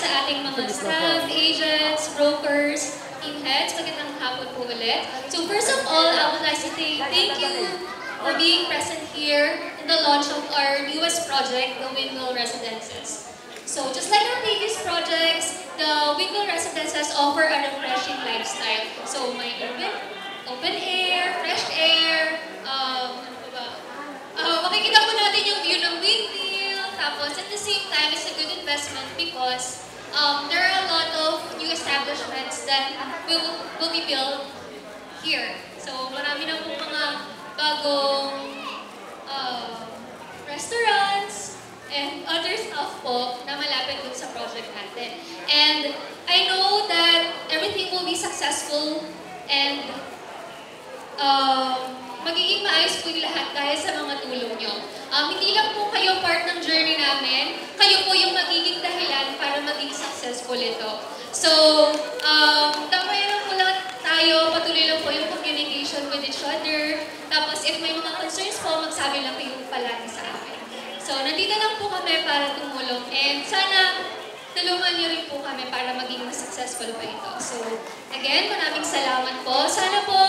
sa ating mga staff, agents, brokers, team heads. Magandang hapon po ulit. So first of all, I would like to say thank you for being present here in the launch of our newest project, the Windmill Residences. So just like our previous projects, the Windmill Residences offer a refreshing lifestyle. So may open air, fresh air, makikita po natin yung view ng windmill. Tapos at the same time, it's a good investment because there are a lot of new establishments that will be built here. So marami na po mga bagong restaurants and other stuff po na malapit dun sa project natin. And I know that everything will be successful and magiging maayos po yung lahat dahil sa mga tulong nyo. Hindi lang po kayo part ng journey namin, kayo po yung magiging dahilan para maging successful ito. So, damay lang po lahat tayo, patuloy lang po yung communication with each other. Tapos, if may mga concerns po, magsabi lang kayo palagi sa akin. So, nandito lang po kami para tumulong. And sana, tulungan niyo rin po kami para maging mas successful pa ito. So, again, maraming salamat po. Sana po,